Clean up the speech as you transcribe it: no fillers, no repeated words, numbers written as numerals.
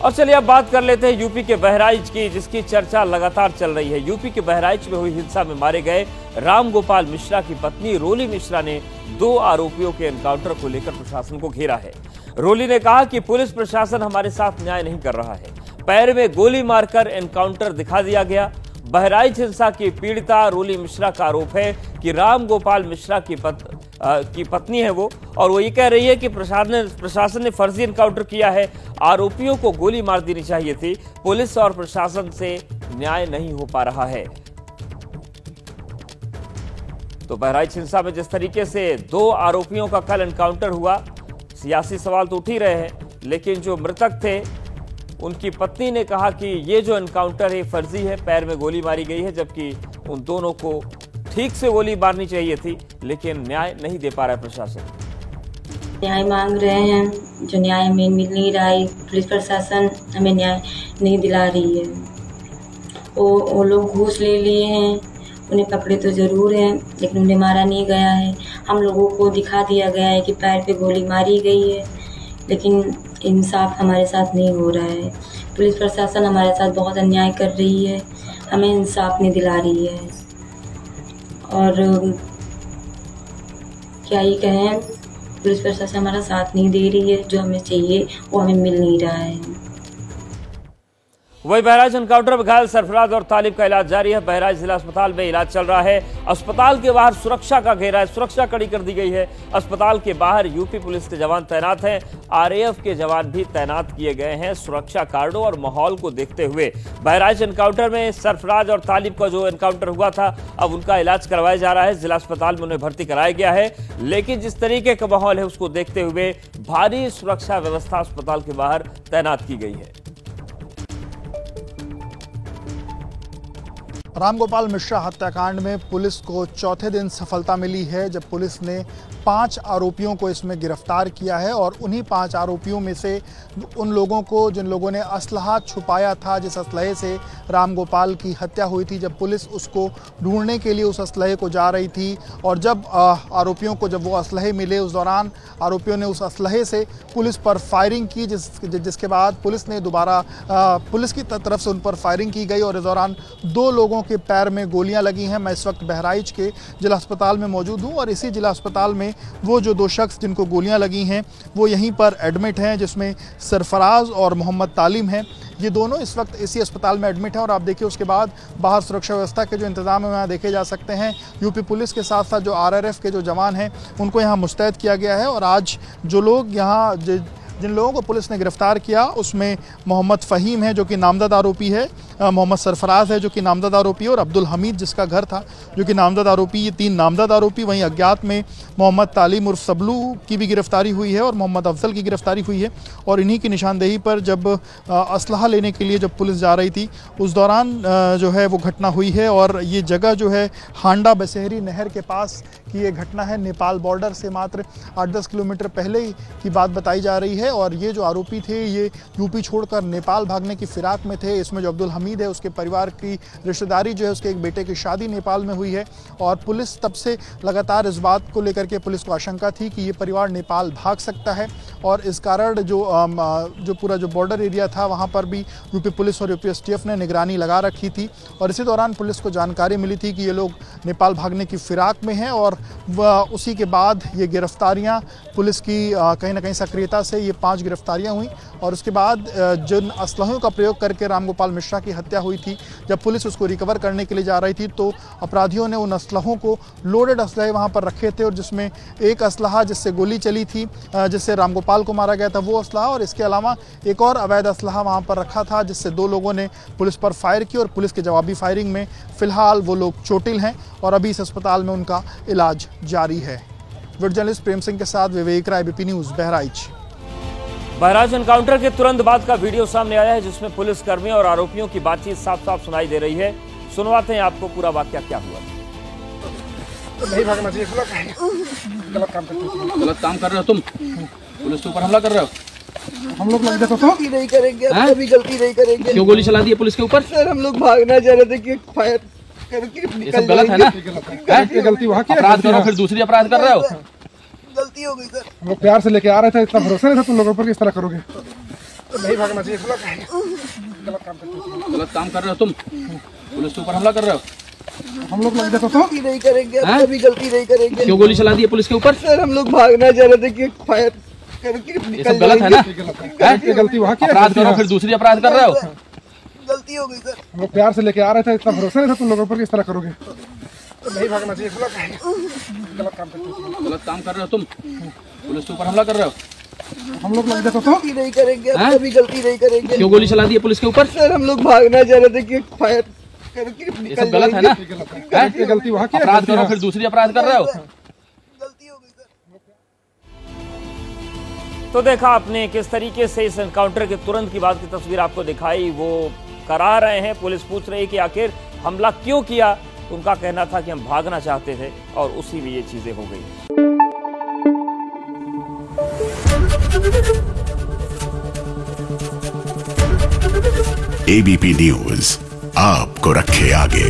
और चलिए अब बात कर लेते हैं यूपी के बहराइच की, जिसकी चर्चा लगातार चल रही है। यूपी के बहराइच में हुई हिंसा में मारे गए राम गोपाल मिश्रा की पत्नी रोली मिश्रा ने 2 आरोपियों के एनकाउंटर को लेकर प्रशासन को घेरा है। रोली ने कहा कि पुलिस प्रशासन हमारे साथ न्याय नहीं कर रहा है। पैर में गोली मारकर एनकाउंटर दिखा दिया गया। बहराइच हिंसा की पीड़िता रोली मिश्रा का आरोप है कि राम गोपाल मिश्रा की पत्नी है वो, और वो ये कह रही है कि प्रशासन ने फर्जी एनकाउंटर किया है। आरोपियों को गोली मार देनी चाहिए थी। पुलिस और प्रशासन से न्याय नहीं हो पा रहा है। तो बहराइच हिंसा में जिस तरीके से 2 आरोपियों का कल एनकाउंटर हुआ, सियासी सवाल तो उठ ही रहे हैं, लेकिन जो मृतक थे उनकी पत्नी ने कहा कि ये जो एनकाउंटर है फर्जी है, पैर में गोली मारी गई है, जबकि उन दोनों को ठीक से गोली मारनी चाहिए थी, लेकिन न्याय नहीं दे पा रहा है प्रशासन। न्याय मांग रहे हैं, जो न्याय हमें मिल नहीं रहा है। पुलिस प्रशासन हमें न्याय नहीं दिला रही है। वो लोग घूस ले लिए हैं, उन्हें पकड़े तो ज़रूर हैं, लेकिन उन्हें मारा नहीं गया है। हम लोगों को दिखा दिया गया है कि पैर पे गोली मारी गई है, लेकिन इंसाफ हमारे साथ नहीं हो रहा है। पुलिस प्रशासन हमारे साथ बहुत अन्याय कर रही है, हमें इंसाफ नहीं दिला रही है। और क्या ही कहें, पुलिस प्रशासन हमारा साथ नहीं दे रही है। जो हमें चाहिए वो हमें मिल नहीं रहा है। वही बहराइच एनकाउंटर में घायल सरफराज और तालिब का इलाज जारी है। बहराइच जिला अस्पताल में इलाज चल रहा है। अस्पताल के बाहर सुरक्षा का घेरा है, सुरक्षा कड़ी कर दी गई है। अस्पताल के बाहर यूपी पुलिस के जवान तैनात हैं, आरएएफ के जवान भी तैनात किए गए हैं, सुरक्षा कार्डों और माहौल को देखते हुए। बहराइच एनकाउंटर में सरफराज और तालिब का जो एनकाउंटर हुआ था, अब उनका इलाज करवाया जा रहा है। जिला अस्पताल में उन्हें भर्ती कराया गया है, लेकिन जिस तरीके का माहौल है उसको देखते हुए भारी सुरक्षा व्यवस्था अस्पताल के बाहर तैनात की गई है। राम गोपाल मिश्रा हत्याकांड में पुलिस को चौथे दिन सफलता मिली है, जब पुलिस ने 5 आरोपियों को इसमें गिरफ्तार किया है। और उन्हीं 5 आरोपियों में से उन लोगों को, जिन लोगों ने असलहा छुपाया था, जिस असलहे से राम गोपाल की हत्या हुई थी, जब पुलिस उसको ढूंढने के लिए उस असलहे को जा रही थी, और जब आरोपियों को जब वो असलहे मिले, उस दौरान आरोपियों ने उस असलहे से पुलिस पर फायरिंग की, जिसके बाद पुलिस ने दोबारा पुलिस की तरफ से उन पर फायरिंग की गई। और इस दौरान 2 लोगों के पैर में गोलियां लगी हैं। मैं इस वक्त बहराइच के जिला अस्पताल में मौजूद हूं, और इसी जिला अस्पताल में वो जो 2 शख्स जिनको गोलियां लगी हैं वो यहीं पर एडमिट हैं, जिसमें सरफराज और मोहम्मद तालिम हैं। ये दोनों इस वक्त इसी अस्पताल में एडमिट हैं। और आप देखिए, उसके बाद बाहर सुरक्षा व्यवस्था के जो इंतजाम है वहाँ देखे जा सकते हैं। यूपी पुलिस के साथ साथ जो आरआरएफ के जो जवान हैं उनको यहाँ मुस्तैद किया गया है। और आज जो लोग यहाँ जिन लोगों को पुलिस ने गिरफ्तार किया, उसमें मोहम्मद फ़हीम है जो कि नामजद आरोपी है, मोहम्मद सरफराज है जो कि नामजद आरोपी है, और अब्दुल हमीद जिसका घर था जो कि नामजद आरोपी। ये 3 नामजद आरोपी। वहीं अज्ञात में मोहम्मद तालिम उर्फ सबलू की भी गिरफ्तारी हुई है और मोहम्मद अफजल की गिरफ्तारी हुई है। और इन्हीं की निशानदेही पर जब असलहा लेने के लिए जब पुलिस जा रही थी, उस दौरान जो है वो घटना हुई है। और ये जगह जो है हांडा बसेहरी नहर के पास की ये घटना है। नेपाल बॉर्डर से मात्र 8-10 किलोमीटर पहले की बात बताई जा रही है। और ये जो आरोपी थे ये यूपी छोड़कर नेपाल भागने की फिराक में थे। इसमें जो अब्दुल हमीद है, उसके परिवार की रिश्तेदारी जो है, उसके एक बेटे की शादी नेपाल में हुई है। और पुलिस तब से लगातार इस बात को लेकर के पुलिस को आशंका थी कि ये परिवार नेपाल भाग सकता है। और इस कारण जो पूरा जो बॉर्डर एरिया था वहाँ पर भी यूपी पुलिस और यूपी एसटीएफ ने निगरानी लगा रखी थी। और इसी दौरान पुलिस को जानकारी मिली थी कि ये लोग नेपाल भागने की फिराक में हैं। और उसी के बाद ये गिरफ्तारियां पुलिस की कहीं ना कहीं सक्रियता से ये 5 गिरफ्तारियां हुई। और उसके बाद जिन असलहों का प्रयोग करके राम गोपाल मिश्रा की हत्या हुई थी, जब पुलिस उसको रिकवर करने के लिए जा रही थी, तो अपराधियों ने उन असलहों को, लोडेड असलहे वहाँ पर रखे थे, और जिसमें एक असलहा जिससे गोली चली थी, जिससे राम गोपाल को मारा गया था, वो असलहा, और इसके अलावा एक और अवैध असलहा वहाँ पर रखा था, जिससे 2 लोगों ने पुलिस पर फायर की। और पुलिस के जवाबी फायरिंग में फिलहाल वो लोग चोटिल हैं और अभी इस अस्पताल में उनका इलाज जारी है। वीडियो जर्नलिस्ट प्रेम सिंह के साथ Vivek Rai, ABP News, Bahraich. Bahraich encounter के तुरंत बाद का वीडियो सामने आया है, जिसमें पुलिसकर्मी और आरोपियों की बातचीत साफ साफ सुनाई दे रही है। सुनवाते हैं आपको पूरा वाकया क्या हुआ। नहीं भागना चाहिए, गलत काम कर रहे हो तुम, पुलिस के ऊपर हमला कर रहे हो। हम लोग लग जाते तो नहीं करेंगे, कभी गलती नहीं करेंगे। क्यों गोली चला दी है पुलिस के ऊपर? सर, हम लोग भागना चाह रहे थे कि फायर करके ये सब गलत है ना? गलती वहाँ की, अपराध करो फिर दूसरी अपराध कर रहे हो। गलती हो गई सर। हम लोग प्यार से लेके आ रहे थे, इतना भरोसा नहीं था तुम लोगों पर कि इस तरह करोगे। नहीं भागना चाहिए, गलत काम करते हो। गलत काम कर रहे हो तुम, पुलिस के ऊपर हमला कर रहे हो। हम लोग लग जाते तो गलती नहीं करेंगे, हैं? कभी गलती नहीं करेंगे। क्यों गोली चला दी है पुलिस के ऊपर? सर हम लोग भागना चाह रहे थे कि फायर करके ये निकल सब गलत है ना? ये गलती वहाँ की है, अपराध करो फिर दूसरी अपराध कर रहे हो। गलती हो गई सर। हम लोग प्यार से लेके आ रहे थे, इतना भरोसा नहीं था तुम लोगों पर कि इस तरह करोगे। नहीं भागना चाहिए, गलत काम करते हो। गलत काम कर रहे हो तुम, पुलिस के ऊपर हमला कर रहे हो। हम लोग लग जाते तो गलती नहीं करेंगे, हैं? कभी गलती नहीं करेंगे। क्यों गोली चला दी है पुलिस के ऊपर? सर हम लोग भागना चाह रहे थे कि फायर करके ये निकल सब गलत है ना? ये गलती वहाँ की है, अपराध करो फिर दूसरी अपराध कर रहे हो। गलती हो गई सर। तो देखा आपने किस तरीके से इस एनकाउंटर के तुरंत की बाद की तस्वीर आपको दिखाई। वो करा रहे हैं, पुलिस पूछ रही है कि आखिर हमला क्यों किया। उनका कहना था कि हम भागना चाहते थे और उसी में ये चीजें हो गई। एबीपी न्यूज आपको रखे आगे।